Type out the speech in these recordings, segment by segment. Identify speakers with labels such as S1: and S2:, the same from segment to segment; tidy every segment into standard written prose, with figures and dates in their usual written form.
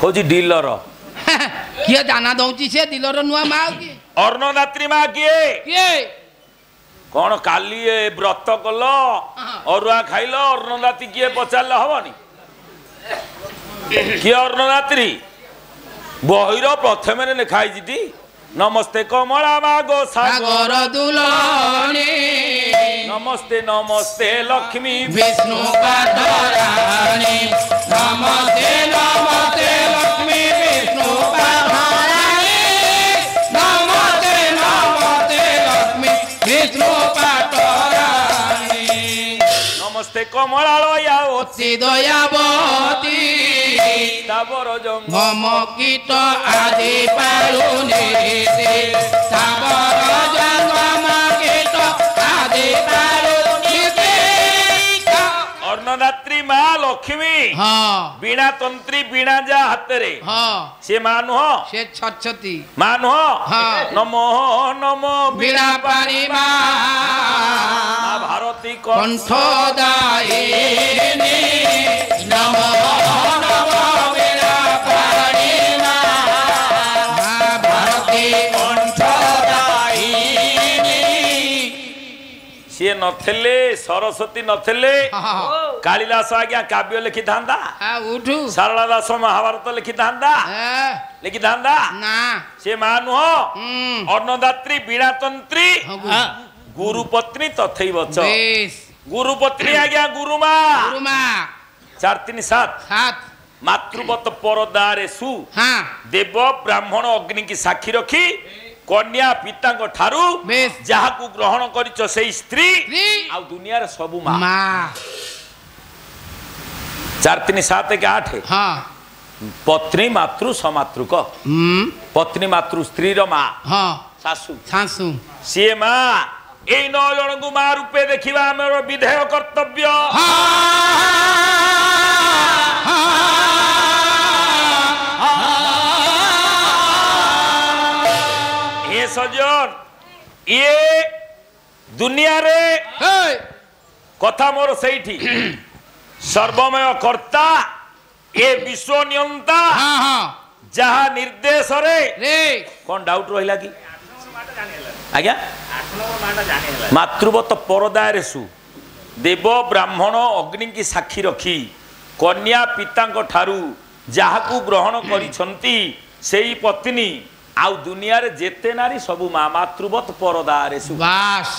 S1: हूँ डीलर
S2: किए दाना दौची से डीलर नुआ माँ की
S1: अर्णदात्री माँ किए
S2: किए
S1: कौन काली व्रत कल अरुआ खाइल अर्णदात्री किए पचार हबनी किए अर्णदात्री बहिर प्रथम लिखाई नमस्ते कमला मागो सागर
S2: दुलानी
S1: नमस्ते नमस्ते लक्ष्मी
S2: विष्णु पादरानी नमस्ते नमस्ते लक्ष्मी विष्णु पादरानी नमस्ते नमस्ते लक्ष्मी विष्णु पादरानी
S1: नमस्ते कमलालया
S2: अति दयावती
S1: ताबर
S2: जंगम कीट आदि पालुनी ताबर जंगम कीट आदि पालुनी
S1: अर्णदात्री माँ लक्ष्मी
S2: हाँ
S1: बीणा तंत्री बीणा जा हाथ रे
S2: हाँ
S1: से माँ नुह
S2: से छछती
S1: माँ नुह
S2: हाँ
S1: नमो नमो
S2: बीणा पाणी माँ
S1: भारती
S2: कंठ दायिनी नमो नमो बीणा पाणी माँ भारती कंठ दायिनी
S1: सी नथिले सरस्वती नथिले कालिदास आज्ञा काव्य लिखि था
S2: उठू
S1: सारला दास महाभारत लिखि था लिखि था
S2: ना
S1: से माँ नुह अर्णदात्री बीणा तंत्री गुरुपत्नी तथैव च गुरुपत्नी आज्ञा गुरुमा 437 मातृवत परदारे सु देव ब्राह्मण अग्नि की साक्षी रखी कन्या पिता ठारू जहाकू ग्रहण करिच से स्त्री आ दुनिया रे सबु माँ 437 के 8 पत्नी मातृ समातृक पत्नी मातृ स्त्री रो माँ सासू
S2: सासू
S1: सी माँ ए 9 जन को माँ रूपे देखा आम विधेय कर्तव्य ये सजन ये दुनिया रे कथा मोर सही सर्वमय कर्ता ए विश्व नियंता जहा निर्देश रे कौन डाउट रहिला कि आज्ञा मातृवत परदारे सु देव ब्राह्मण अग्नि की साक्षी रखी कन्या पिता ठारू जहाकू ग्रहण करिसंती सेई पत्नी आउ दुनिया रे जेते नारी सबु माँ मातृवत परदारे सु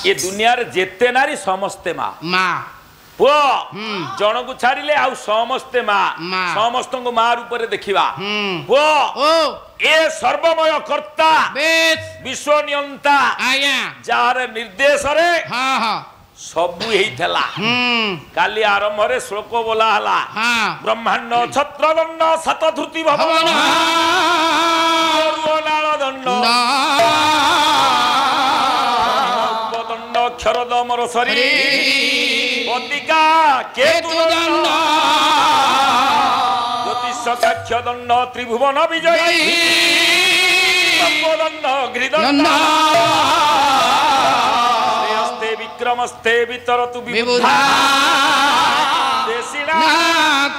S1: ये दुनिया रे जेते नारी समस्ते माँ पुओ जन को छाड़िले आउ समस्ते माँ समस्त को माँ रूप रे देखिबा पुओ ए सर्वमय कर्ता विश्व नियंता जार निर्देश रे सबु हेइथला काली आरंभ रे श्लोक बोला हला ब्रह्मांड छत्रदंड शतधृति भवन दंड दंड क्षरदमर शरीर पतिका केतु दंड ज्योतिष कक्ष दंड त्रिभुवन विजयी दंड घृदंड श्रेयस्ते विक्रमस्ते वितरतु विबुधा देशिना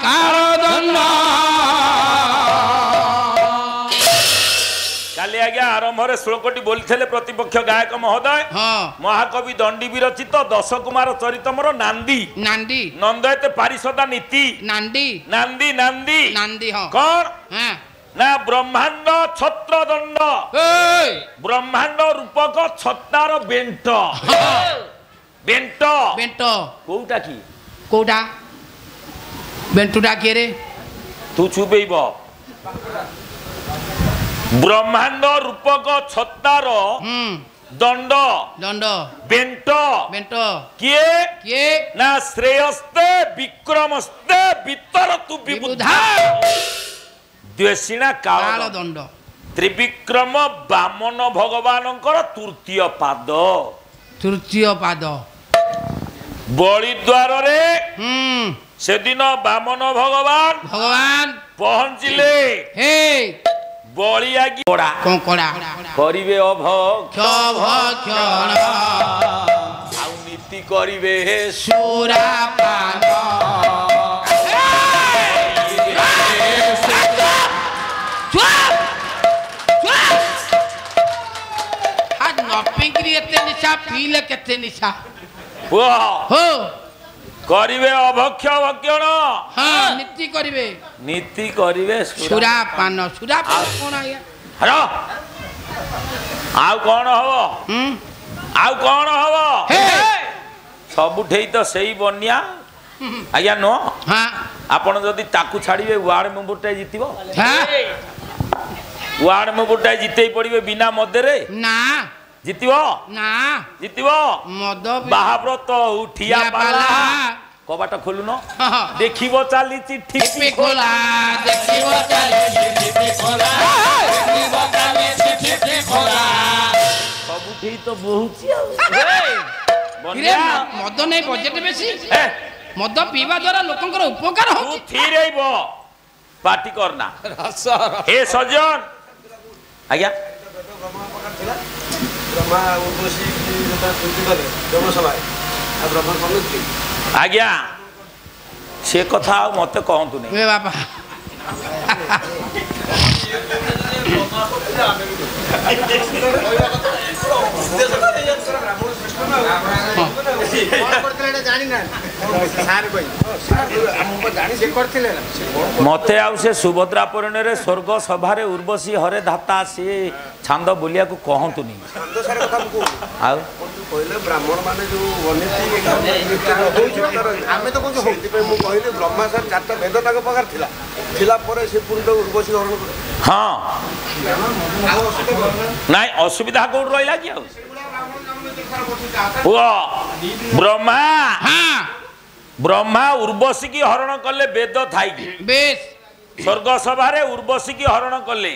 S1: कालदंड काली आज्ञा आरंभ रे श्लोकटी बोलथिले प्रतिपक्ष गायक महोदय महाकवि दंडी विरचित 10 कुमार चरितमर नांदी नांदी नंदयते पारिषदा नीति नांदी नांदी नांदी नांदी कौन ना ब्रह्मांड छत्रदंड ब्रह्मांड रूपक छत्तार बेंट बेंट बेंट कोउटा की कोउटा बेंटुटा के रे तू चुबेइब ब्रह्मांड रूपक छत्तार दंड दंड बेंट बेंट किए किए ना श्रेयस्ते विक्रमस्ते वितरतु विबुधा द्वेषिणा काल दंड त्रिविक्रम बामन भगवानंकर तृतीय पाद बलिद्वार रे से दिन बामन भगवान पहुंचिले हे बलिया की कोड़ा कोड़ा करिवे अभक्षण आउ नीति करिवे सुरापान
S2: ନପିଙ୍କିରି ଏତେ ନିଶା ପିଇଲେ କେତେ ନିଶା
S1: ପୁଅ
S2: ହୋ
S1: କରିବେ ଅଭକ୍ଷ ଭକ୍ଷଣ
S2: ହଁ ନୀତି କରିବେ
S1: ନୀତି କରିବେ
S2: ସୁରା ପାନ କଣ ଆଜ୍ଞା
S1: ହର ଆଉ କଣ ହବ ଆଉ କଣ ହବ ସବୁଠେଇ ତ ସେଇ ବନ୍ୟା ଆଜ୍ଞା ନୁହଁ ଆପଣ ଯଦି ତାକୁ ଛାଡ଼ିବେ ୱାର୍ଡ ମେମ୍ବରଟାଏ ଜିତିବ ୱାର୍ଡ ମେମ୍ବରଟାଏ ଜିତେଇ ପଡ଼ିବେ ବିନା ମଦରେ
S2: ନା
S1: ଜିତିବ
S2: ନା
S1: ଜିତିବ
S2: ମଦ
S1: ବାହାବ୍ରତ ଉଠିଆ ପାଲା କବାଟ ଖୋଲୁନ ଦେଖିବ ଚାଲିଛି ଠିପି
S2: ଖୋଲା ଦେଖିବ ଚାଲିଛି ଠିପି ଖୋଲା ଦେଖିବ ଚାଲିଛି ଠିପି ଖୋଲା
S1: ସବୁଠି ତ ବହୁଛି ଆଉ
S2: ମଦ ନେଇ ବଜେଟ ବେଶୀ ମଦ ପିଇବା ଦ୍ୱାରା ଲୋକଙ୍କର ଉପକାର ହଉଛି
S1: ଥିରେଇବ ପାର୍ଟି କରନା ଏ ସଜନ ଆଜ୍ଞା ଆଜ୍ଞା ସେ କଥା ଆଉ ମତେ କହନ୍ତୁନି
S2: ବାପା
S1: ମତେ ଆଉ ସେ ସୁଭଦ୍ରା ପରିଣୟରେ ସ୍ୱର୍ଗ ସଭାରେ ଉର୍ବଶୀ ହରେ ଧାତା ସିଏ ଛାନ୍ଦ ବୁଲିବାକୁ କହନ୍ତୁନି ଆଉ
S3: କହିଲେ ବ୍ରାହ୍ମଣ ମାନେ ଯୋଉ ଆମେ ତ କହୁଛୁ ସେଥିପାଇଁ ମୁଁ କହିଲି ବ୍ରହ୍ମା ସାର୍ 4ଟା ବେଦ ତାଙ୍କ ପାଖରେ ଥିଲା ପରେ ସେ ପୁଣି ତ ଉର୍ବଶୀ ହରଣ କଲେ
S1: ହଁ ନାଇଁ ଅସୁବିଧା କୋଉଠି ରହିଲା କି ଆଉ ବ୍ରହ୍ମା ଉର୍ବଶୀ କି ହରଣ କଲେ ବେଦ ଥାଇକି ସ୍ୱର୍ଗ ସଭାରେ ଉର୍ବଶୀ କି ହରଣ କଲେ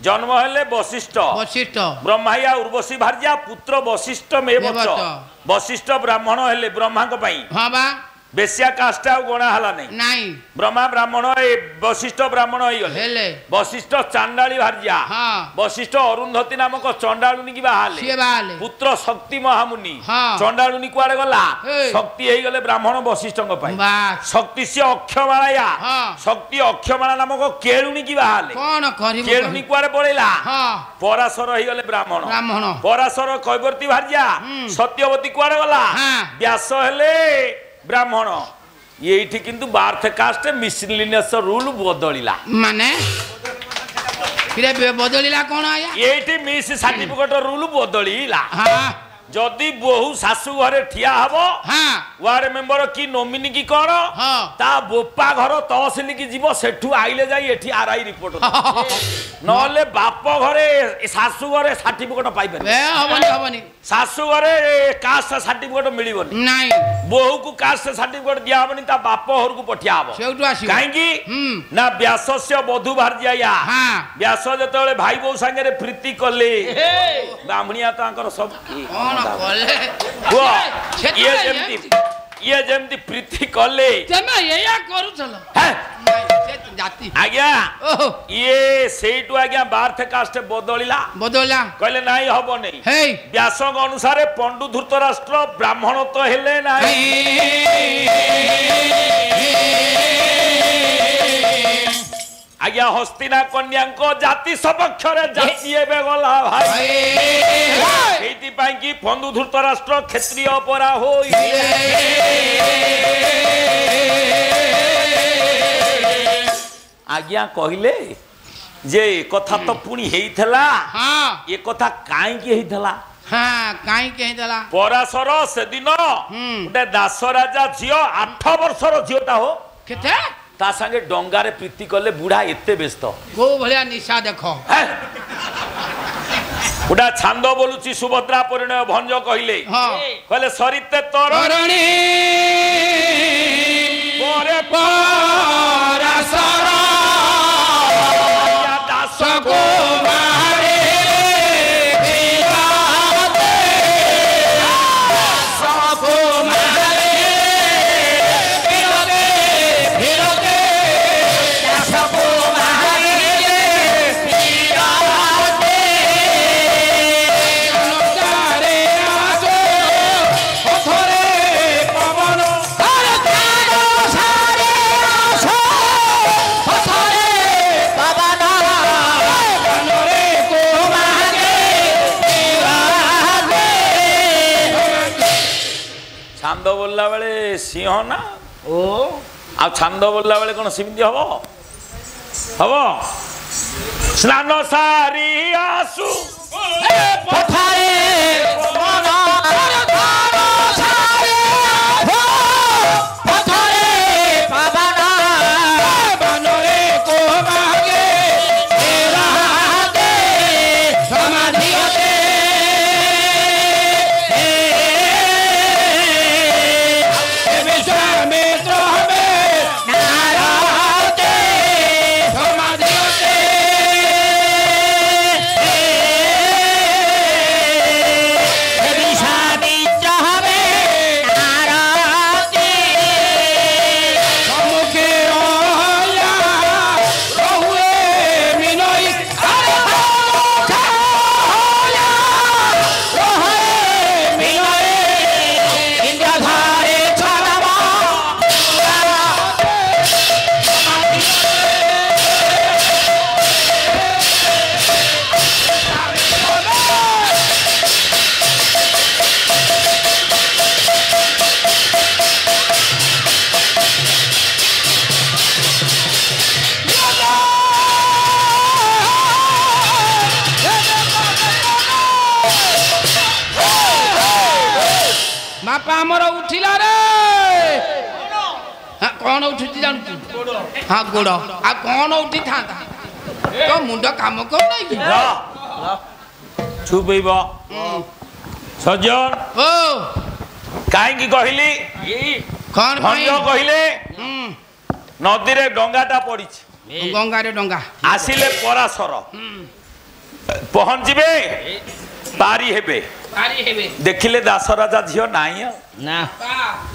S1: जन्म हेले वशिष्ठ
S2: वशिष्ठ
S1: ब्रह्माया उर्वशी भार्या पुत्र वशिष्ठ मेवच वशिष्ठ ब्राह्मण हेले ब्रह्मा को पई
S2: हां बा
S1: बेसिया काष्टा गोणा हला
S2: नहीं
S1: ब्रह्मा ब्राह्मण ए वशिष्ठ ब्राह्मण होई गले वशिष्ठ चांडाली भार्या वशिष्ठ अरुंधति नामक चंडालुनी की बाहाले पुत्र शक्ति महामुनि चंडालुनी कुआडे गला शक्ति हेई गले ब्राह्मण वशिष्ठ को पई शक्ति से अक्षमाळाया शक्ति अक्षमाळा नामक केळुनी की बाहाले
S2: कोन करिवो
S1: केळुनी कुआडे पळेला पराशर हेई गले ब्राह्मण पराशर कैवर्ती भार्या सत्यवती कुआडे गला व्यास हेले ब्राह्मण ये किंतु बार्थ कास्ट मिसलिनियस रूल बदलिला
S2: माने फिरे बदलिला कोन आया
S1: ये मिस सर्टिफिकेट रूल बदलिला हां जदि बहु सासु घरे ठिया हबो हां वार्ड मेंबर की नोमिनी की कोन हां ता बोपा घर तहसील की जीवो सेठू आइले जाई एठी आरआई रिपोर्ट नले बाप घरे सासु घरे सर्टिफिकेट पाइ परबे
S2: हबनी हबनी
S1: सासु घरे कास्ट सर्टिफिकेट मिलिबनी नाही बहु को कास्ट सर्टिफिकेट दिया हबनी ता बाप घर को पठिया हबो सेठू आसी काहे की ना व्यासस्य बधु भारजिया हां व्यास जतले भाई बो संगे रे प्रीति कले ब्राह्मणिया तांकर सब ये जेमती प्रीति कले
S2: तमे एया करू चलो जाति
S1: आज्ञा ये सेटू आज्ञा बार्थ कास्ट बदलिला कहले नाही हबो नहीं हे व्यासंग अनुसार पंडु धृतराष्ट्र ब्राह्मण तो हेले नाही आज्ञा हस्तिना कन्या जाति सपक्ष जाति गला भाई कि पंडु धृतराष्ट्र क्षत्रिय परा हो आज्ञा कहले जे कथा तो पुणी हेइथला हां ये कथा काई के हेइथला
S2: हां काई के हेइथला
S1: पराशर से दिन उडे दास राजा झियो 8 वर्षर झियोटा हो
S2: केते
S1: ता संगे डंगारे प्रीति कले बुढ़ा एते व्यस्त
S2: को भलिया निशा देखो
S1: बुढ़ा छांद बोलुची सुभद्रा परिणय भंज कहले कहले सरिते तरणी परे पराशर दास को मारे ଚାନ୍ଦ ବୋଲିଲା ବେଳେ ସିଂହ ନା
S2: ଓ
S1: ଆଉ ଚାନ୍ଦ ବୋଲିଲା ବେଳେ କ'ଣ ସେମିତି ହବ ହବ ସ୍ନାନ ସାରି ଆସୁ
S2: ପଥାରେ ମନ ପଥରେ ପାବନା ବାନରେ କୋମାଗେ ରାହାତେ ସମାଧିଅତେ ବିଶ୍ୱାମିତ୍ର ହମେ ନାରାତେ ସମାଧିଅତେ ବିଶ୍ୱାମିତ୍ର ହମେ ନାରାତେ ସମ୍ମୁଖେ ଅୟା ରହୁଏ ମିନଇ ଆରେ ଛାୟା ରହେ ମିନଇ ଇନ୍ଦ୍ରଧାରେ ଛାଡ଼ବା ବାପା ଆମର ଉଠିଲା ରେ କଣ ଉଠୁଛି ଜାଣୁଛୁ ହଁ ଗୋଡ଼ ଆଉ କଣ ଉଠିଥାନ୍ତା ତୋ ମୁଣ୍ଡ କାମ କରୁନାହିଁ କି
S1: ଚୁପ୍ ହେଇବ ସଜ୍ଜନ
S2: ଓ
S1: କାହିଁକି କହିଲି
S2: କଣ ପାଇଁ
S1: ଭଞ୍ଜ କହିଲେ ନଦୀରେ ଡଙ୍ଗାଟା ପଡ଼ିଛି
S2: ଗଙ୍ଗାରେ ଡଙ୍ଗା
S1: ଆସିଲେ ପରାଶର ପହଞ୍ଚିବେ ପାରି ହେବେ
S2: ପାରି ହେବେ
S1: ଦେଖିଲେ ଦାସ ରାଜା ଝିଅ ନାହିଁ ଆଉ
S2: ନା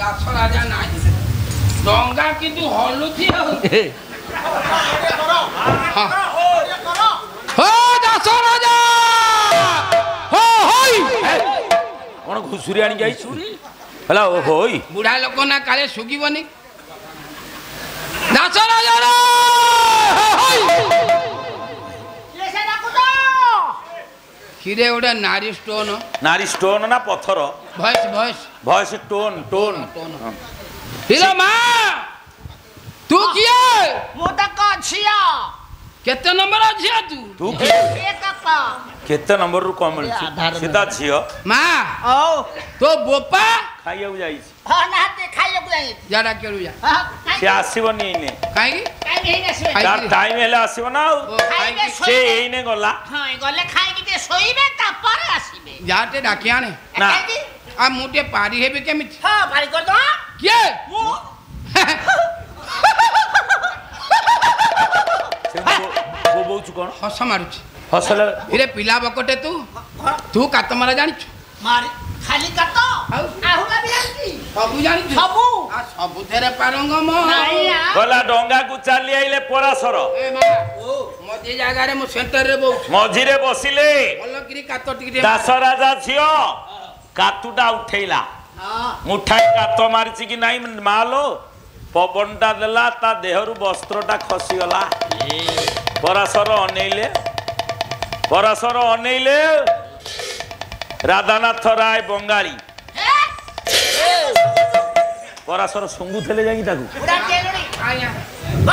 S2: ଦାସ ରାଜା ନାହିଁ ଡଙ୍ଗା କିନ୍ତୁ ହଲୁଛି ଆଉ ହଁ ଦାସ ରାଜା ହୋ ହୋଇ
S1: କ'ଣ ଘୁଷୁରି ଆଣିକି ଆଇଛୁ ହେଲା ଓ ହୋଇ
S2: ବୁଢା ଲୋକ ନା କାଳେ ଶୁଖିବନି ଦାସ ରାଜା କିରେ ଗୋଟେ ନାରୀ ଷ୍ଟୋନ
S1: ନାରୀ ଷ୍ଟୋନ ନା ପଥର
S2: voice voice
S1: voice tone tone
S2: hero ମା ତୁ କିଏ
S4: ମୁଁ ତାଙ୍କ ଝିଅ
S2: କେତେ ନମ୍ବର ଝିଅ ତୁ
S1: ତୁ କିଏ
S4: ଏ ତାଙ୍କ
S1: କେତେ ନମ୍ବରରୁ କଣ ମିଳୁଛି ସେ ତା ଝିଅ
S2: ମା
S4: ଓ
S2: ତୋ ବୋପା
S1: ଖାଇବାକୁ ଯାଇଛି
S4: ହଁ ନାହାନ୍ତି ଖାଇବାକୁ ଯାଇ
S2: ଯାଡା କେଳୁ ଯା
S1: ସେ ଆସିବନି ଏଇନେ
S2: କାହିଁକି
S4: କାହିଁକି ହେଇକି ଆସିବେ
S2: ଖାଇ-
S1: ତାର ଟାଇମ ହେଲେ ଆସିବ ନା ଆଉ
S2: ଓ,
S4: ଖାଇବେ
S1: ସେ
S4: ଶୋଇବେ
S1: ଏଇନେ ଗଲା
S4: ହଁ ଗଲେ ଖାଇକି ଟିକେ ଶୋଇବେ ତାପରେ ଆସିବେ
S2: ଯା ଟେ ଡାକି ଆଣେ
S1: ନା।
S4: କାହିଁକି
S2: ଆଉ ମୁଁ ଟିକେ ପାରି ହେବି କେମିତି
S4: ହଁ ଭାରି କରିଦବା
S2: କିଏ
S4: ମୁଁ
S1: ସେ ବୋବଉଛୁ କ'ଣ
S2: ହସ ମାରୁଛି
S1: ହସଲେ
S2: ଇରେ ପିଲା ବକଟେ ତୁ ତୁ କାତ ମାରା ଜାଣିଛୁ
S4: ମାରି ଖାଲି କାଟ
S2: ଆଉ?
S4: ଆହୁରା ବି ଜାଣିଛି
S2: ସବୁ ଜାଣିଛୁ
S4: ସବୁ
S2: ଆଉ ସବୁଥିରେ ପାରଙ୍ଗମ
S4: ନାଇଁ ଆ।
S1: ଗଲା ଡଙ୍ଗାକୁ ଚାଲି ଆଇଲେ ପରାଶର
S2: ଏ ମା ମଝି ଜାଗାରେ ମୁଁ ସେଣ୍ଟରରେ ବହୁଛି
S1: ମଝିରେ ବସିଲେ
S2: ଭଲକିରି କାତ ଟିକେ
S1: ଦାସ ରାଜା ଝିଅ କାତୁଟା ଉଠେଇଲା
S4: ହଁ
S1: ମୁଠାଏ କାତ ମାରିଛି କି ନାଇଁ ମାଲୋ ପବନଟା ଦେଲା ତା ଦେହରୁ ବସ୍ତ୍ରଟା ଖସିଗଲା ପରାଶର ଅନେଇଲେ ରାଧାନାଥ ରାୟ ବଙ୍ଗାଳୀ ପରାଶର ଶୁଙ୍ଗୁଥିଲେ ଯାଇକି ତାକୁ
S4: ପୁରା କେଳୁଣି
S2: ଆଜ୍ଞା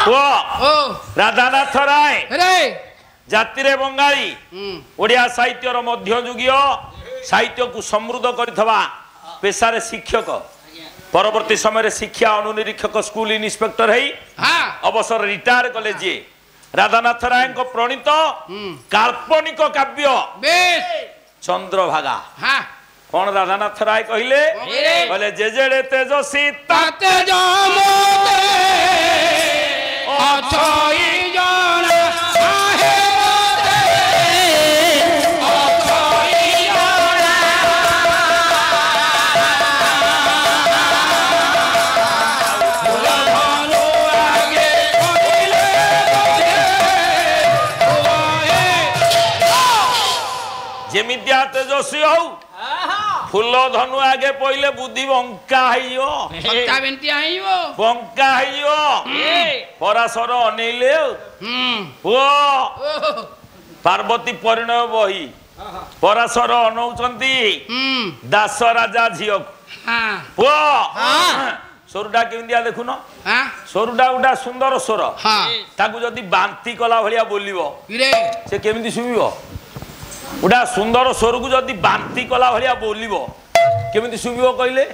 S1: କୁହ
S2: ଓ
S1: ରାଧାନାଥ ରାୟ
S2: ରେ
S1: ଜାତିରେ ବଙ୍ଗାଳୀ ଓଡ଼ିଆ ସାହିତ୍ୟର ମଧ୍ୟଯୁଗୀୟ ସାହିତ୍ୟକୁ ସମୃଦ୍ଧ କରିଥିବା ପେଶାରେ ଶିକ୍ଷକ ପରବର୍ତ୍ତୀ ସମୟରେ ଶିକ୍ଷା ଅନୁନିରୀକ୍ଷକ ସ୍କୁଲ ଇନ୍ସପେକ୍ଟର ହେଇ
S2: ହଁ
S1: ଅବସର ରିଟାୟାର କଲେ ଯିଏ ରାଧାନାଥ ରାୟଙ୍କ ପ୍ରଣୀତ କାଳ୍ପନିକ କାବ୍ୟ
S2: ବେଶ
S1: ଚନ୍ଦ୍ରଭାଗା
S2: ହଁ
S1: କଣ ରାଧାନାଥ ରାୟ କହିଲେ କହିଲେ ଯେଜେଡେ ତେଜସ୍ୱୀ
S2: ତାତେ ଜମତେ ଅଛଇ ଜଣା ଆହେ ମତେ ଅଛଇ ଜଣା ଧନୁ ଆଗେ କହିଲେ
S1: ଯେମିତିଆ ତେଜସ୍ୱୀ ହଉ ଫୁଲ ଧନୁ ଆଗେ ପଇଲେ ବୁଦ୍ଧି ବଙ୍କା ହେଇଯିବ
S2: ସତ୍ତା ବେଣ୍ଟି ଆଇବ
S1: ବଙ୍କା ହେଇଯିବ ପରାଶର ଅନେଇଲେ ପୁଅ ପାର୍ବତୀ ପରିଣୟ ବହି ପରାଶର ଅନଉଛନ୍ତି ଦାସ ରାଜା ଝିଅକୁ
S2: हाँ
S1: ପୁଅ ସ୍ୱରଟା କେମିତିଆ ଦେଖୁନ
S2: हाँ
S1: ସ୍ୱରଟା ଗୋଟା ସୁନ୍ଦର ସ୍ୱର
S2: हाँ
S1: ତାକୁ ଯଦି ବାନ୍ତି କଲା ଭଳିଆ ବୋଲିବ
S2: କିରେ
S1: ସେ କେମିତି ଶୁଭିବ ଗୋଟା ସୁନ୍ଦର ସ୍ୱରକୁ ଯଦି ବାନ୍ତି କଲା ଭଳିଆ ବୋଲିବ କେମିତି ଶୁଭିବ କହିଲେ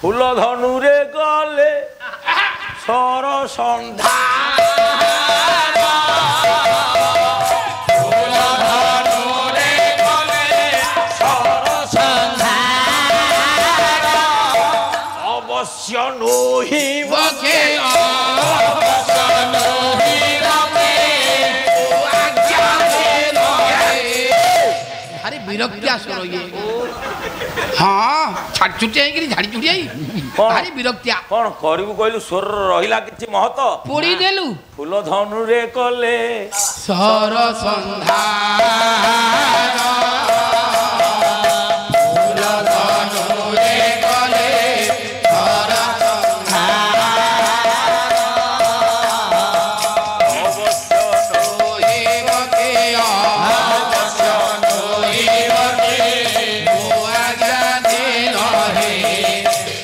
S1: ଫୁଲ ଧନୁରେ ଗଲେ ସର ସନ୍ଧ୍ୟା অবশ্য নহিব
S2: বকে আরে বিরক্তিয়া স্বর ইয়ে হ্যাঁ ছাড় ছুটি আইকি ঝাড়ি ছুটি আই ভারি বিরক্তিয়া
S1: କଣ କରିବୁ କହିଲୁ ସ୍ୱର ରହିଲା କିଛି ମହତ
S2: পড়ি দেলু
S1: ଫୁଲ ଧନୁରେ କଲେ
S2: সর সন্ধ্যা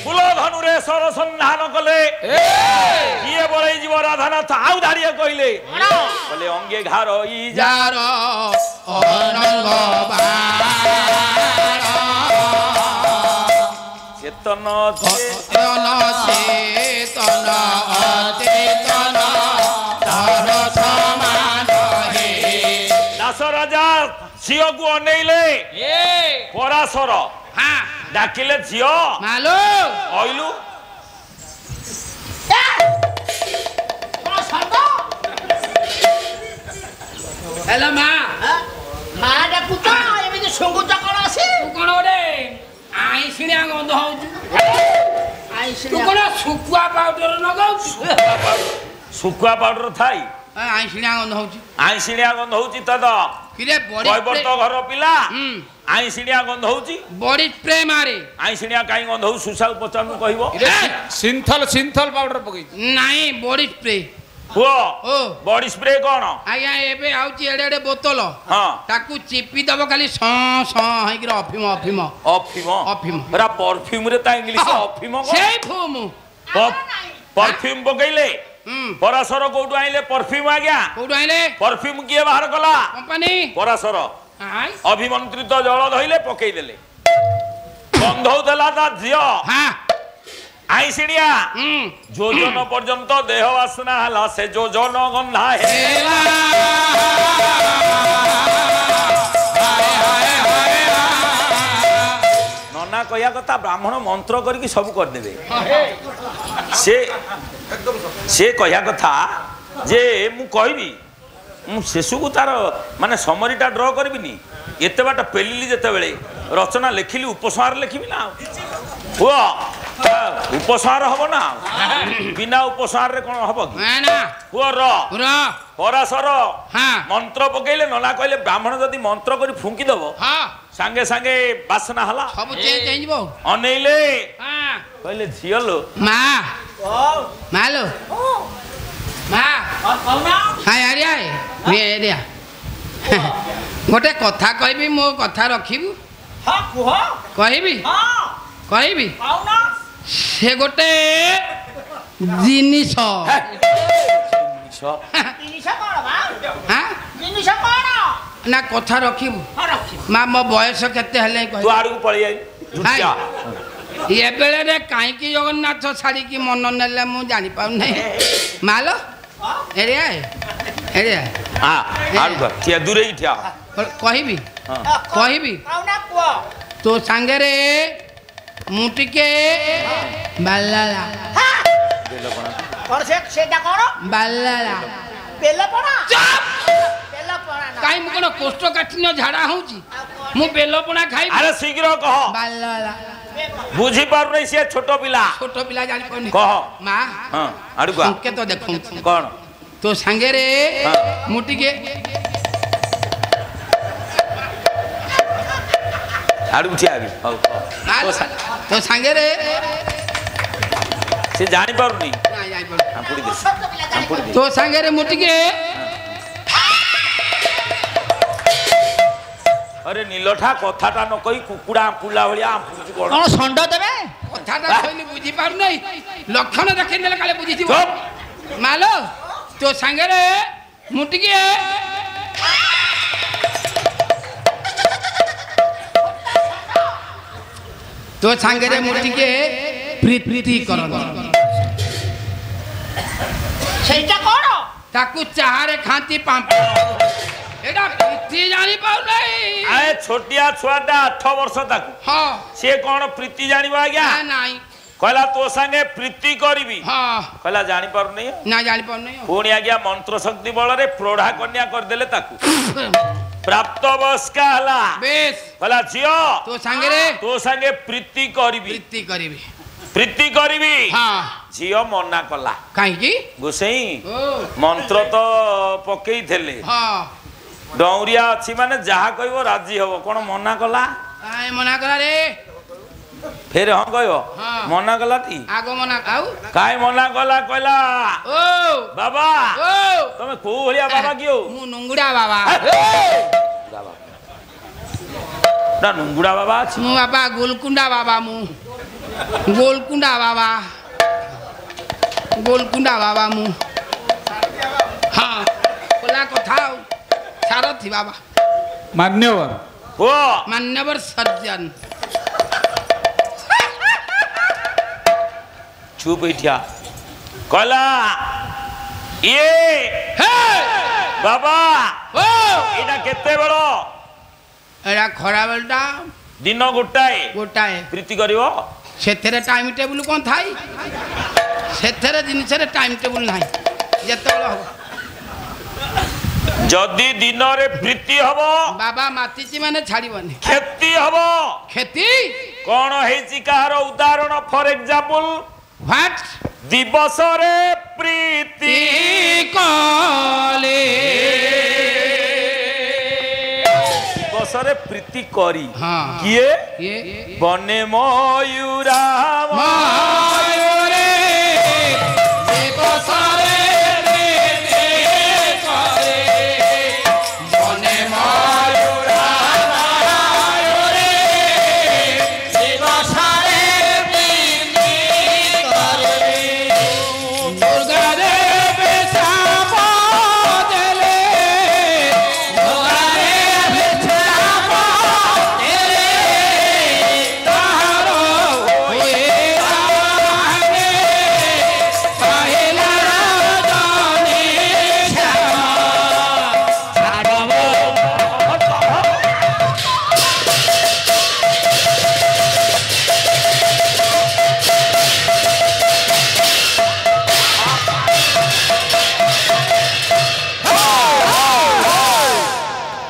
S1: ଫୁଲ ଧନୁରେ ସର ସନ୍ଧାନ କଲେ କିଏ ବଳେଇ ଯିବ ରାଧାନାଥ ଆଉ ଧାଡ଼ିଏ କହିଲେ କହିଲେ ଅଙ୍ଗେ ଘାର ଇ
S2: যার অনঙ্গ
S1: চেতন
S2: চেতন চেতন অচেতন তার সমান হে
S1: ଦାସ ରାଜା ଝିଅକୁ ଅନେଇଲେ ପରାଶର
S2: হ্যাঁ
S1: ଡାକିଲେ ଝିଅ
S2: মালো
S1: କହିଲୁ
S4: କ'ଣ ଶବ୍ଦ?
S2: হ্যালো মা
S4: ମା ଡାକୁଛ ଏମିତି ଶୁଙ୍ଗୁଛ କ'ଣ ଅଛି?
S2: তু কোন ওরে আইসিনিয়া গন্ধ হউছু তু কোন শুকুয়া পাউডার নগাউছু
S1: ଶୁଖୁଆ ପାଉଡର ଥାଇ
S2: আইসিনিয়া গন্ধ হউছু
S1: ଆଇଁଷିଣିଆ ଗନ୍ଧ ହଉଛି ତ
S2: কিরে বডি
S1: କହିବ ତ ଘର ପିଲା
S2: হুম
S1: ଆଇଁଷିଣିଆ ଗନ୍ଧ ହଉଛି
S2: বডি স্প্রে মারে
S1: ଆଇଁଷିଣିଆ କାହିଁ ଗନ୍ଧ ହଉଛି ସୁଶାକୁ ପଚାରୁନୁ କହିବ
S5: সিনথল সিনথল পাউডার পকাই
S2: নাই বডি স্প্রে
S1: ପୁଅ
S2: ও
S1: ବଡି ସ୍ପ୍ରେ କଣ
S2: আজ্ঞা এবে আউছি এড়ে এড়ে বোতল
S1: ହଁ
S2: তাকু চিপি দব খালি সঁ হইকি অফিম অফিম
S1: ଅଫିମ
S2: ଅଫିମ।
S1: ଏରା ପରଫ୍ୟୁମରେ ତା ଇଂଲିଶ ଅଫିମ
S2: সেই ফুমু
S1: ପରଫ୍ୟୁମ ପକେଇଲେ
S2: হুম
S1: ପରାଶର କୋଉଠୁ ଆଇଲେ ପରଫ୍ୟୁମ ଆଜ୍ଞା
S2: কোউটু আইলে
S1: ପରଫ୍ୟୁମ କିଏ ବାହାର କଲା
S2: কোম্পানি
S1: ପରାଶର
S2: আই
S1: ଅଭିମନ୍ତ୍ରିତ ଜଳ ଧଇଲେ ପକେଇଦେଲେ ଗନ୍ଧ ହଉଥିଲା ତା ଝିଅ
S2: হ্যাঁ
S1: ଆଇଁଷିଣିଆ
S2: হুম
S1: ଯୋଜନ ପର୍ଯ୍ୟନ୍ତ ଦେହ ବାସନା ହେଲା ସେ ଯୋଜନ ଗନ୍ଧା ହେ ନନା କହିବା କଥା ବ୍ରାହ୍ମଣ ମନ୍ତ୍ର କରିକି ସବୁ କରିଦେବେ ସେ କହିବା କଥା ଯେ ମୁଁ କହିବି ମୁଁ ଶେଷକୁ ତାର ମାନେ ସମରିଟା ଡ୍ର କରିବିନି ଏତେ ବାଟ ପେଲିଲି ଯେତେବେଳେ ରଚନା ଲେଖିଲି ଉପସଂହାର ଲେଖିବି ନା ପୁଅ ଉପସଂହାର ହବ ନା ବିନା ଉପସଂହାରରେ କ'ଣ ହବ କି
S2: না
S1: ପୁଅ ର
S2: র
S1: ପରାଶର
S2: হ্যাঁ
S1: ମନ୍ତ୍ର ପକେଇଲେ ନନା କହିଲେ ବ୍ରାହ୍ମଣ ଯଦି ମନ୍ତ୍ର କରି ଫୁଙ୍କି ଦବ
S2: হ্যাঁ
S1: ସାଙ୍ଗେ ସାଙ୍ଗେ ବାସନା ହେଲା
S2: সব চেঞ্জ হয়ে যাব
S1: ଅନେଇଲେ
S2: হ্যাঁ
S1: କହିଲେ ଝିଅ ଲୋ
S2: মা মালো মা
S4: କହୁନ
S2: হাই আরিয়া এরিয়া গোটে কথা কইবি মো কথা রখিবু
S4: ହଁ କୁହ
S2: কইবি
S4: ହଁ
S2: কইবি
S4: କହୁନ
S2: সে গোটে জিনিস
S4: ଜିନିଷ କ'ଣ ବା
S2: হ্যাঁ
S4: ଜିନିଷ କ'ଣ
S2: না কথা রখিবু
S4: ହଁ ରଖିବ
S2: মা ମୋ ବୟସ କେତେ ହେଲେ
S1: ତୁ ଆଡକୁ ପଳେଇ ଆଇ ଝୁଟିଆ
S2: ଏ ବେଳରେ କାହିଁକି ଜଗନ୍ନାଥ ଛାଡ଼ିକି ମନ ନେଲେ ମୁଁ ଜାଣିପାରୁନାହିଁ ମାଲୋ ଏରିଆ ଏରିଆ
S1: ଆଡକୁ ଠିଆ ଦୂରେଇ ଠିଆ
S2: କହିବି କହିବି
S4: କହୁନ କୁହ
S2: ତୋ ସାଙ୍ଗରେ ମୁଁ ଟିକେ ବାଲାଲା
S4: କ'ଣ ସେଟା କ'ଣ
S2: ବାଲାଲା
S4: ବେଲପଣା
S2: ଚୁପ୍!
S4: ବେଲପଣା ନା
S2: କାହିଁ ମୁଁ କ'ଣ କୋଷ୍ଠକାଠିନ୍ୟ ଝାଡ଼ା ହେଉଛି ମୁଁ ବେଲପଣା ଖାଇବି
S1: ଆରେ ଶୀଘ୍ର କହ
S2: ବାଲାଲା
S1: ବୁଝିପାରୁନି ସିଏ ଛୋଟ ପିଲା
S2: ଛୋଟ ପିଲା ଜାଣିପାରୁନି
S1: କହ
S2: ମା
S1: ହଁ ଆଡକୁ ଆ
S2: ସଂକେତ ଦେଖନ୍ତୁ
S1: କଣ
S2: ତୋ ସାଙ୍ଗରେ
S1: ହଁ।
S2: ମୁଁ ଟିକେ
S1: ଆଡକୁ ଠିଆ ହେବି ହଉ କହ।
S2: ତୋ ସାଙ୍ଗରେ
S1: ସେ ଜାଣିପାରୁନି
S2: ନା, ଜାଣିପାରୁନି।
S1: ଆମ୍ପୁଡ଼ି ଦେ
S4: ଛୋଟ ପିଲା
S1: ଆମ୍ପୁଡ଼ି ଦେ
S2: ତୋ ସାଙ୍ଗରେ ମୁଁ ଟିକେ
S1: अरे नीलठा कथाटा न कही कुकुड़ा आंपुला भलिया आंपुची कोन
S4: कौन षंड देवे
S2: कथाटा कहली बुझी पारु नै लक्षण देखि देले काले बुझी थिबो
S1: चुप
S2: मालो तो संगरे मुटिके तो संगरे मुटिके प्रीति करन
S4: সেইটা করো
S2: ताकू चाहारे खाती पांपड़ एडा प्रीति जानी पाउ नै
S1: आए छोटिया छुआटा 8 वर्ष ताकू
S2: हां
S1: से कोन प्रीति जानिबा आज्ञा
S2: ना नाही
S1: कहला तो संगे प्रीति करबी
S2: हां
S1: कहला जानि पारु नै
S2: ना जानी पाउ नै
S1: पुणी आज्ञा मंत्र शक्ति बल रे प्रौढ़ा कन्या कर देले ताकू प्राप्त वयस्का हला
S2: बेस
S1: कहला जियो
S2: तो संगरे
S1: तो संगे प्रीति करबी
S2: प्रीति करबी हां
S1: झियो मना कला
S2: काहे की
S1: गोसाई
S2: ओ
S1: मंत्र तो पकई थेले
S2: हां
S1: डौरिया अछि माने जहा कहबो राजी हबो कोन मना कला
S2: काहे मना करा रे
S1: फेर हां कहबो
S2: हाँ।
S1: मना कला ती
S2: आगो मना आउ
S1: काय मना कला कहला
S2: ओ
S1: बाबा
S2: ओ
S1: तमे को भलिया बाबा कियो
S2: मु नुंगुडा बाबा
S1: बाबा ना नुंगुडा बाबा अछि
S2: मु बाबा गोलकुंडा बाबा मु गोलकुंडा बाबा मु हां कोला कथा सारथी बाबा
S5: मान्यवर
S1: ओ
S2: मान्यवर सज्जन
S1: चुप बैठिया कहला ये
S2: हे
S1: बाबा
S2: ओ
S1: एटा केते बेलो
S2: एरा खरा बेलटा
S1: दिन गोटाए प्रीति करिवो
S2: सेथेरे टाइम टेबल कोन थाई सेथेरे जिनिसरे टाइम टेबल नाही जेतबेला हो
S1: जदि दिन रे प्रीति हबो
S2: बाबा मातिची माने छाड़ीबनी
S1: खेती हबो
S2: खेती
S1: कोन हेची कहार उदाहरण फॉर एग्जांपल
S2: व्हाट
S1: दिवस रे प्रीति
S2: कले
S1: दिवस रे प्रीति करी
S2: हाँ।
S1: किए
S2: ये
S1: बने मयूरा
S2: मायोरे दिवसरे प्रीति करे बने मायोरा मायोरे दिवसरे प्रीति करे दुर्गा देव शाप देले दुर्गा देव शाप देले तारो होए राने पहिला जाने श्यामा छाड़ब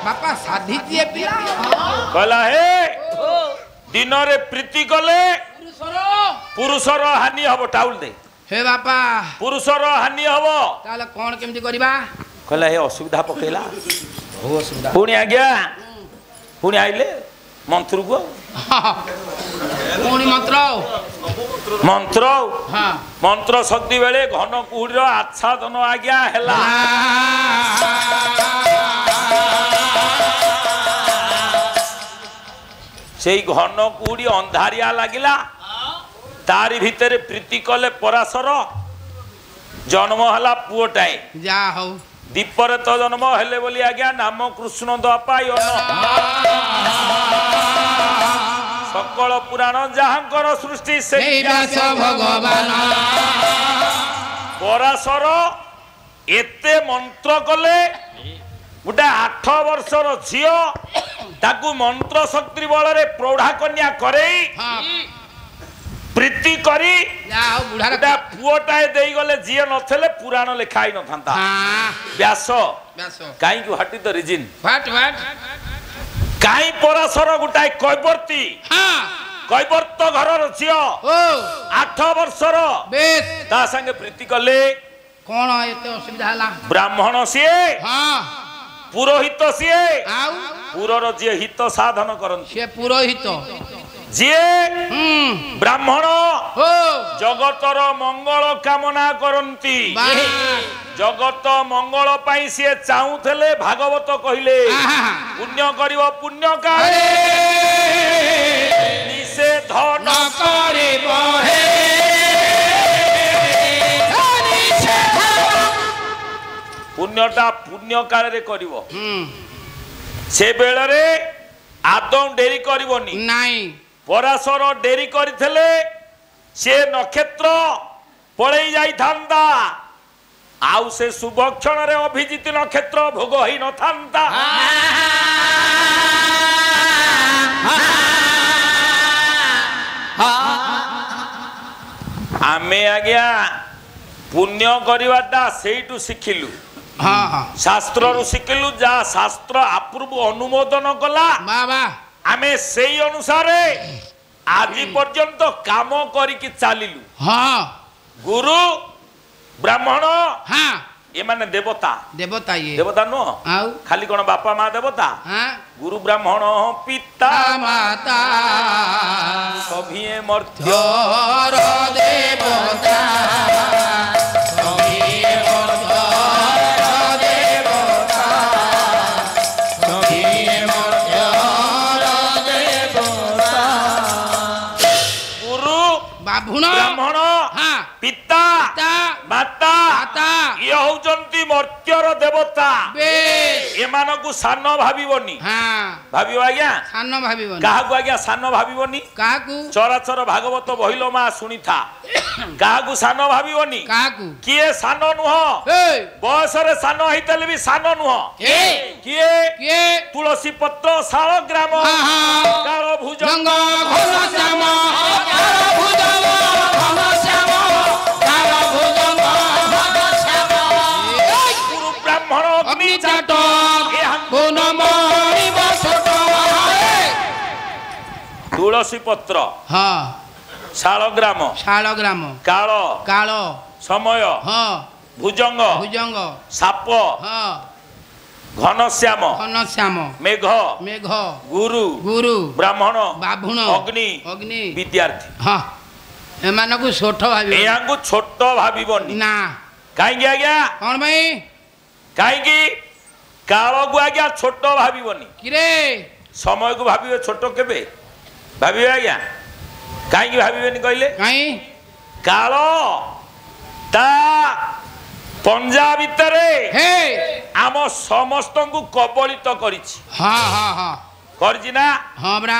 S2: बापा साधी दिए पिला
S1: कहला हे दिन रे प्रीति कले पुरुषर हानि हबो टाउल दे
S2: हे बापा
S1: पुरुषर हानि हबो
S2: ताले कोन केमती करबा
S1: कहला हे असुविधा पकेला पुणी आज्ञा पुणी आइले मंत्र को
S2: कोणी मंत्र
S1: मंत्र
S2: हां
S1: मंत्र शक्ति बेले घन कुहुडीर आच्छादन आज्ञा हेला सेई घन कुहुडी अंधारिया लागिला तारी भितरे प्रीति कले पराशर जन्म हला पुओटाए
S2: जा हो
S1: दीपरे तो जन्म हेले बोली आज्ञा नाम कृष्ण दपाई सकल पुराण जहांकर सृष्टि से
S2: हे व्यास भगवान
S1: पराशर एते मंत्र कले गोटे 8 वर्षर झियो ताकू मंत्र शक्ति बल रे प्रौढ़ा कन्या करे
S2: हां
S1: प्रीति करी
S2: जा हो बुढ़ा
S1: गोटे पुओटाए देई गले झियो नथले पुराण लिखाई न थांता
S2: हां
S1: व्यास
S2: व्यास
S1: काई को हटी द रीजन
S2: व्हाट
S1: काई पराशर गोटाए कैवर्ती
S2: हां
S1: कैवर्त घरर झियो
S2: ओ
S1: 8 वर्षर
S2: बेस
S1: ता संगे प्रीति कले
S2: कोन एते असुविधा हला
S1: ब्राह्मण सिए
S2: हां
S1: पुरोहित सिए
S2: आउ
S1: पुरर जे हित साधन करନ୍ତି
S2: से पुरोहित
S1: जे ब्राह्मण
S2: हो
S1: जगतर मंगल कामना करନ୍ତି
S2: वाह
S1: जगत मंगल पाई सी चाहूले भागवत कहले पुण्य करिव पुण्य काले निषेध न करिव हे पुण्यटा पुण्य काल रे करिव से बेल रे आदौ डेरी करिवनी
S2: नहीं
S1: पराशर डेरी करथिले से नक्षत्र पड़े जाई थांदा आउ से शुभक्षण रे अभिजित नक्षत्र भोग होई न थांदा आमे आज्ञा पुण्य करिवाटा सेइटु शिखिलु शास्त्र रु शिखिलु जा शास्त्र अपूर्व अनुमोदन कला
S2: बाबा
S1: आमे सेई अनुसारे आज पर्यंत काम करिकी चालिलु
S2: हाँ
S1: गुरु ब्राह्मण
S2: हाँ
S1: ये माने देवता
S2: देवता ये
S1: देवता नो
S2: आउ
S1: खाली कोन बापा माँ देवता
S2: हाँ
S1: गुरु ब्राह्मण पिता
S2: माता
S1: सभी मर्त्य
S2: देवता
S1: ब्राह्मण पिता माता ये होउचंती मर्त्यर देवता एमानकु सान भाबिबनी भाबिबो आज्ञा
S2: सान भाबिबनी
S1: काहाकु आज्ञा सान भाबिबनी
S2: काहाकु
S1: चराचर भागवत बहिलो मा सुनिथा काहाकु सान भाबिबनी
S2: काहाकु
S1: किए सान नुह बयस रे सान हितले भी सान नुह किए
S2: किए
S1: तुलसी पत्र शाल ग्राम काल भुजंग
S2: घन श्याम
S1: तुलसी पत्र
S2: हाँ
S1: शालग्राम काल
S2: काल
S1: समय
S2: हाँ
S1: भुजंग
S2: भुजंग
S1: साप
S2: हाँ
S1: घनश्याम मेघ
S2: मेघ
S1: गुरु
S2: गुरु
S1: ब्राह्मण
S2: बाभुण
S1: अग्नि
S2: अग्नि
S1: विद्यार्थी
S2: हाँ एमानकु छोट भाबिबनी
S1: एयांकु छोट भाबिबनी
S2: ना
S1: काहेकि आज्ञा
S2: कौन भाई
S1: काहेकि काल को आज्ञा छोट भाबिबनी
S2: किरे
S1: समय को भाबिबे छोट केबे भाबिबे आज्ञा काहेकि भाबिबेनी कहले
S2: काई
S1: काल ता पंजा भितरे
S2: हे
S1: आम समस्तंकु कबलित करिछि
S2: हाँ हाँ हाँ
S1: करछि ना
S2: हाँ बरा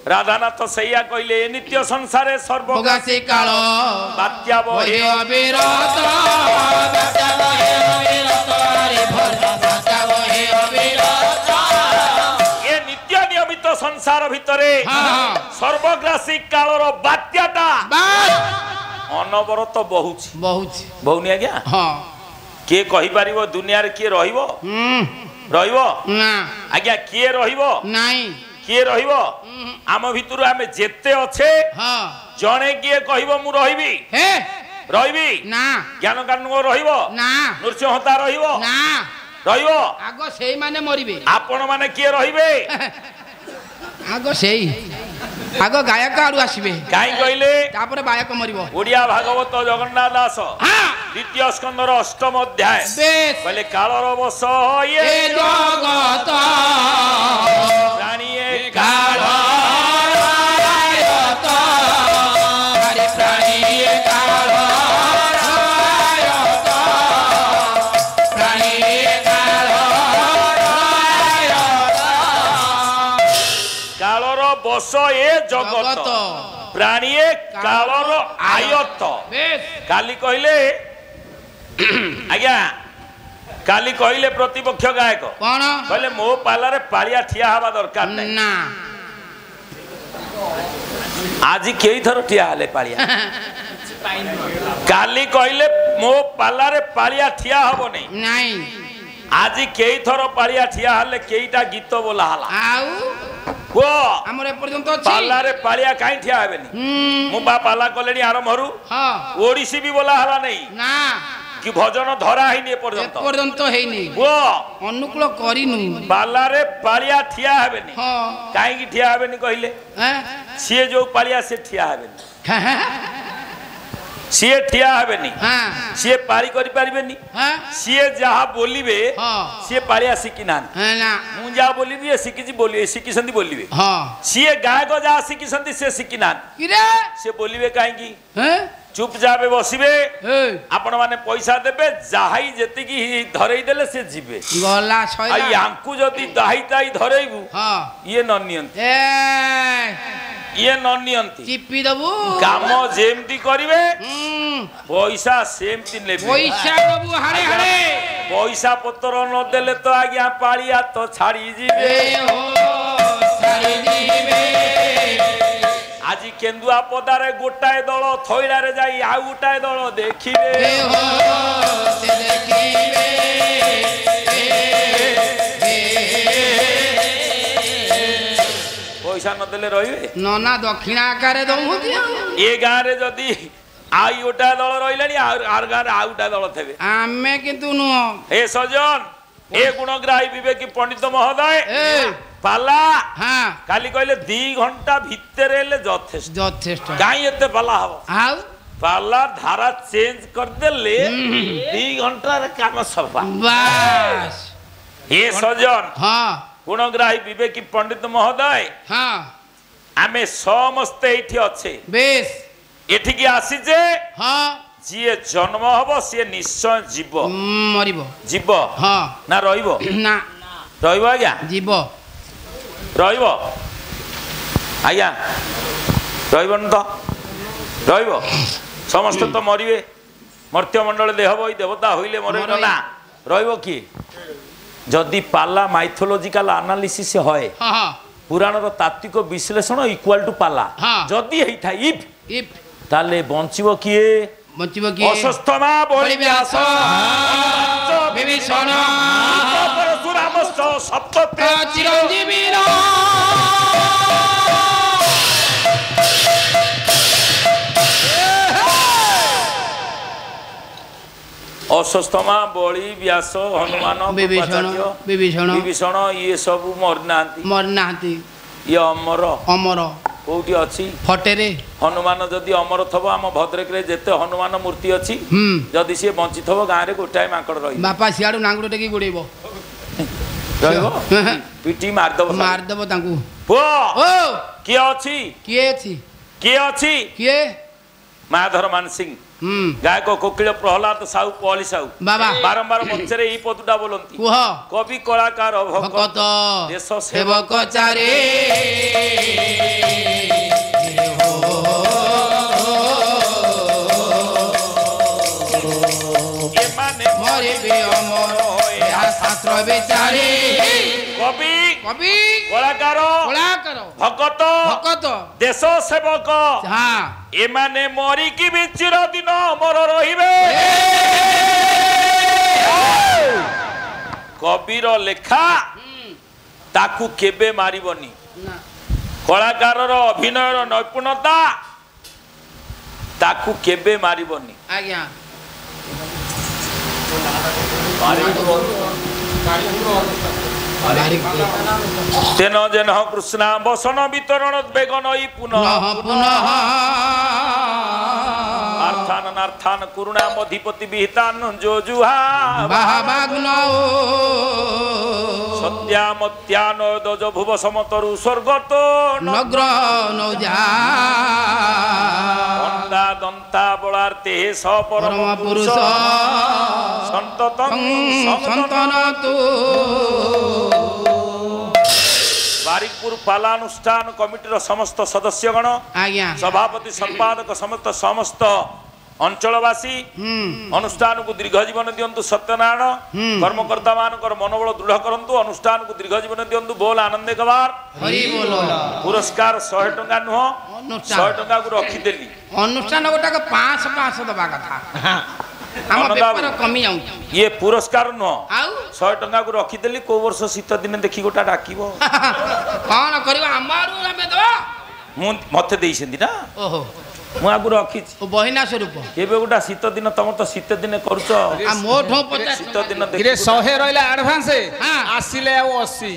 S1: राधानाथ सैया कहले नित्य संसारे
S2: सर्वगासी काल
S1: बात्या बहे
S2: अविरत बात्या बहे अविरत रे बात्या बहे अविरत
S1: ये नित्य नियमित संसार भितरे सर्वग्रासी कालर बात्याटा अनवरत बहुछि बहुनी आज्ञा
S2: हाँ
S1: किए कहि पारिबो दुनिया रे किए रहिबो रहिबो
S2: ना
S1: आज्ञा किए रहिबो
S2: नहीं
S1: किए रहिबो आम भितरु आमे जेते अच्छे
S2: हाँ
S1: जणे किए कहिबो मु रहिबी
S2: हे
S1: रहिबी
S2: ना
S1: ज्ञान कानुगो रहिबो
S2: ना
S1: नृसिंहता रहिबो
S2: ना
S1: रहिबो
S2: आगो सेई माने मरिबे
S1: आपण माने किए रहिबे
S2: आगो सेई आगो गायक आडू आसीबे
S1: काई कहले
S2: तापर गायक मरिबो
S1: ओडिया भागवत जगन्नाथ दास द्वितीय स्कंदर अष्टम अध्याय कहले कालर बस ये
S2: जगत
S1: प्राणी काल बस ए जगत प्राणी कालर आयत काली कहले आज्ञा काली कहले प्रतिपक्ष गायक
S2: कौन
S1: कहले मो पालारे पालिया ठिया हवा दरकार नहीं
S2: ना
S1: आज कई थर ठिया हले पालिया काली कहले मो पालारे पालिया ठिया हबो नहीं
S2: नहीं
S1: आज कई थर पालिया ठिया हले केईटा गीत बोला हला
S2: आउ
S1: वो
S2: हमर ए पर्यंत अछि
S1: पालारे पालिया काई ठिया हेबेनी मु बा पाला कलेनी आरंभरू
S2: हां
S1: ओडिसी भी बोला हला नहीं
S2: ना
S1: कि भजन धरा हैनी
S2: पर्यंत हेनी
S1: वो
S2: अनुकूल करिनु
S1: पालारे पालिया ठिया हेबेनी
S2: हां
S1: काई की ठिया हेबेनी कहले
S2: हैं
S1: सिए जो पालिया से ठिया हेबेनी ସିଏ ଠିଆ ହେବେନି
S2: হ্যাঁ
S1: ସିଏ ପାରି କରିପାରିବେନି
S2: হ্যাঁ
S1: ସିଏ ଯାହା ବୋଲିବେ
S2: ହଁ
S1: ସିଏ ପାଳିଆ ଶିଖିନାହାନ୍ତି
S2: হ্যাঁ না
S1: ମୁଁ ଯାହା ବୋଲିବି ଏ ଶିଖିଛନ୍ତି ବୋଲିବେ
S2: হ্যাঁ
S1: ସିଏ ଗାୟକ ଯାହା ଶିଖିଛନ୍ତି ସେ ଶିଖିନାହାନ୍ତି
S2: কিরে
S1: ସେ ବୋଲିବେ କାହିଁକି
S2: হ্যাঁ
S1: ଚୁପଚାପ ବସିବେ
S2: এই
S1: ଆପଣ ମାନେ ପଇସା ଦେବେ ଯାହାଇ ଯେତିକି ଧରେଇ ଦେଲେ ସେ ଯିବେ
S2: গলা
S1: ଆଉ
S2: ছয়লা
S1: ୟାଙ୍କୁ ଯଦି ଦାହି ତାହି ଧରେଇବୁ
S2: হ্যাঁ
S1: ଇଏ ନ ନିଅନ୍ତି ଇଏ ନ ନିଅନ୍ତି
S2: চিপি দেবু
S1: କାମ ଯେମିତି କରିବେ
S2: হুম
S1: ପଇସା ସେମିତି ନେବେ
S2: পয়সা দেবু হাড়ে হাড়ে
S1: ପଇସା ପତ୍ର ନଦେଲେ ତ ଆଜ୍ଞା ପାଳିଆ ତ ଛାଡ଼ି ଯିବେ
S2: এ হো ছাড়ি দিবে
S1: ଆଜି କେନ୍ଦୁଆ ପଦାରେ ଗୋଟାଏ ଦଳ ଥଇଳାରେ ଯାଇ ଆଉ ଗୋଟାଏ ଦଳ ଦେଖିବେ
S2: এ হো সে দেখিবে
S1: ପଇସା ନଦେଲେ ରହିବେ
S2: ননা দক্ষিণ আকারে দৌহতি
S1: ଏ ଗାଁରେ ଯଦି ଆଉ ଗୋଟାଏ ଦଳ ରହିଲାଣି ଆଉ ଗାଁରେ ଆଉ ଗୋଟାଏ ଦଳ ଥିବେ
S2: ଆମେ কিন্তু নুহ
S1: ଏ ସଜନ ଏ ଗୁଣଗ୍ରାହୀ ବିବେକୀ ପଣ୍ଡିତ ମହୋଦୟ
S2: এ
S1: ପାଲା
S2: হ্যাঁ
S1: କାଲି କହିଲେ 2 ଘଣ୍ଟା ଭିତରେ ହେଲେ ଯଥେଷ୍ଟ
S2: যথেষ্ট
S1: କାହିଁ ଏତେ ପାଲା ହବ
S2: আউ
S1: ପାଲା ଧାରା ଚେଞ୍ଜ କରିଦେଲେ 2 ଘଣ୍ଟାରେ କାମ ସଫା
S2: বাস
S1: ଏ ସଜନ
S2: হ্যাঁ
S1: ଗୁଣଗ୍ରାହୀ ବିବେକୀ ପଣ୍ଡିତ ମହୋଦୟ
S2: হ্যাঁ
S1: ଆମେ ସମସ୍ତେ ଏଇଠି ଅଛେ
S2: বেশ
S1: ଏଠିକି ଆସିଛେ
S2: হ্যাঁ
S1: ଯିଏ ଜନ୍ମ ହବ ସିଏ ନିଶ୍ଚୟ ଯିବ
S2: মরিব
S1: ଯିବ
S2: হ্যাঁ
S1: ନା ରହିବ
S2: না
S1: ରହିବ ଆଜ୍ଞା
S2: জীব
S1: ରହିବ ଆଜ୍ଞା ରହିବନି ତ ରହିବ ସମସ୍ତେ ତ ମରିବେ ମର୍ତ୍ତ୍ୟମଣ୍ଡଳ ଦେହ ବହି ଦେବତା ହଇଲେ ମରିବ ନା ରହିବ କିଏ ଯଦି ପାଲା ମାଇଥୋଲୋଜିକାଲ ଆନାଲିସିସ୍ ହଏ
S2: হ্যাঁ হ্যাঁ
S1: ପୁରାଣର ତାତ୍ତ୍ୱିକ ବିଶ୍ଳେଷଣ ଇକ୍ୱାଲ ଟୁ ପାଲା
S2: ହଁ।
S1: ଯଦି ହେଇଥାଏ ଇଫ୍
S2: ইপ
S1: ତାହେଲେ ବଞ୍ଚିବ କିଏ
S2: বঞ্চিব কি
S1: ଅଶ୍ୱତ୍ଥମା ବଳିବ୍ୟାସ
S2: বিভীষণ
S1: ପରଶୁରାମଶ୍ଚ ସପ୍ତତେ
S2: চিরঞ্জীবীর
S1: ଅଶ୍ୱତ୍ଥମା ବଳି ବ୍ୟାସ ହନୁମାନ
S2: বিভীষণ
S1: କୃପାଚାର୍ଯ୍ୟ,
S2: বিভীষণ
S1: ବିଭୀଷଣ ଇଏ ସବୁ ମରିନାହାନ୍ତି
S2: মরি নাহাନ୍ତି
S1: ଇଏ ଅମର
S2: অমর
S1: କୋଉଠି ଅଛି
S2: ফটেরে
S1: ହନୁମାନ ଯଦି ଅମର ଥବ ଆମ ଭଦ୍ରକରେ ଯେତେ ହନୁମାନ ମୂର୍ତ୍ତି ଅଛି
S2: হুম
S1: ଯଦି ସିଏ ବଞ୍ଚିଥିବ ଗାଁରେ ଗୋଟାଏ ମାଙ୍କଡ ରହିବ
S2: বাপা সিয়াড়ু নাঙ্গুড় টেকি গোড়েইব
S1: ରହିବ ପିଟି ମାରିଦବ ସବୁ।
S2: মারদেব তাঙ্কু
S1: ପୁଅ
S2: ও
S1: କିଏ ଅଛି
S2: কিয়ে ଅଛି
S1: କିଏ ଅଛି
S2: କିଏ
S1: ମାଧର ମାନସିଂ
S2: হুম
S1: ଗାୟକ କୋକିଳ ପ୍ରହ୍ଲାଦ ସାହୁ ପହଳି ସାହୁ
S2: ବାବା
S1: ବାରମ୍ବାର ମଞ୍ଚରେ ଏଇ ପଦୁଟା ବୋଲନ୍ତି
S2: କୁହ
S1: କବି କଳାକାର ଭକତ
S2: ভকত
S1: ଦେଶ
S2: সেবক চারে
S1: ଏମାନେ
S2: মরিবে অমর ইহা শাস্ত্র বিচারে
S1: କବି
S2: কবি
S1: କଳାକାର
S2: কলাকার
S1: ଭକତ
S2: ভকত
S1: ଦେଶ ସେବକ
S2: হ্যাঁ
S1: ଏମାନେ ମରିକି ବି ଚିରଦିନ ଅମର ରହିବେ କବିର ଲେଖା ତାକୁ କେବେ ମାରିବନି
S2: না
S1: କଳାକାରର ଅଭିନୟର ନୈପୁଣ୍ୟତା ତାକୁ କେବେ ମାରିବନି
S2: আজ্ঞা
S1: ତେନ ଜେନ କୃଷ୍ଣା ବସନ ବିତରଣ ବେଗନ ଇ ପୁନଃ
S2: পুনঃ
S1: ଆର୍ଥାନ ନାର୍ଥାନ କରୁଣା ମଧିପତି ବିହିତାନ ଯୋଜୁହା
S2: বাহাবাগ্ন
S1: ସତ୍ୟାମତ୍ୟାନ ଦଜ ଭୁବ ସମତରୁ ସ୍ୱର୍ଗତ
S2: নগ্র নৌজা
S1: ଦନ୍ତା ଦନ୍ତା ବଳାର୍ତେ
S2: পরম
S1: ସପରମ
S2: পুরুষ
S1: ପୁରୁଷ ସନ୍ତତଂ
S2: সন্তান তু
S1: ବାରିକପୁର ପାଲାନୁଷ୍ଠାନ କମିଟିର ସମସ୍ତ ସଦସ୍ୟଗଣ
S2: ଆଜ୍ଞା
S1: ସଭାପତି ସମ୍ପାଦକ ସମସ୍ତ ଅଞ୍ଚଳବାସୀ ଅନୁଷ୍ଠାନକୁ ଦୀର୍ଘ ଜୀବନ ଦିଅନ୍ତୁ ସତ୍ୟନାରାୟଣ କର୍ମକର୍ତ୍ତା ମାନଙ୍କର ମନୋବଳ ଦୃଢ କରନ୍ତୁ ଅନୁଷ୍ଠାନକୁ ଦୀର୍ଘ ଜୀବନ ଦିଅନ୍ତୁ ବୋଲ ଆନନ୍ଦେ କବାର
S2: ହରି ବୋଲ
S1: ପୁରସ୍କାର 100 ଟଙ୍କା ନୁହଁ
S2: ଅନୁଷ୍ଠାନ
S1: 100 ଟଙ୍କାକୁ ରଖିଦେଲି
S2: ଅନୁଷ୍ଠାନ ଗୋଟାକ 500 ଦବା କଥା ଆମ
S1: ଅନୁଦାନ।
S2: ବେପାର କମି ଯାଉଛି
S1: ଇଏ ପୁରସ୍କାର ନୁହଁ
S2: ଆଉ
S1: 100 ଟଙ୍କାକୁ ରଖିଦେଲି କୋଉ ବର୍ଷ ଶୀତ ଦିନେ ଦେଖି ଗୋଟା ଡାକିବ
S2: କଣ କରିବ ଆମରୁ ଆମେ ଦବା
S1: ମୁଁ ମତେ ଦେଇଛନ୍ତି ନା
S2: ଓହୋ
S1: ମୁଁ ଆଗରୁ ରଖିଛି
S2: ଓ ବହିନା ସ୍ୱରୂପ
S1: କେବେ ଗୋଟା ଶୀତ ଦିନ ତମର ତ ଶୀତ ଦିନେ କରୁଛ
S2: ଆଉ ମୋଠୁ 50
S1: ଶୀତ ଦିନ
S5: କିରେ
S1: ଦେଖି
S5: 100 ରହିଲା ଆଡଭାନ୍ସ
S2: ହଁ।
S5: ଆସିଲେ ଆଉ 80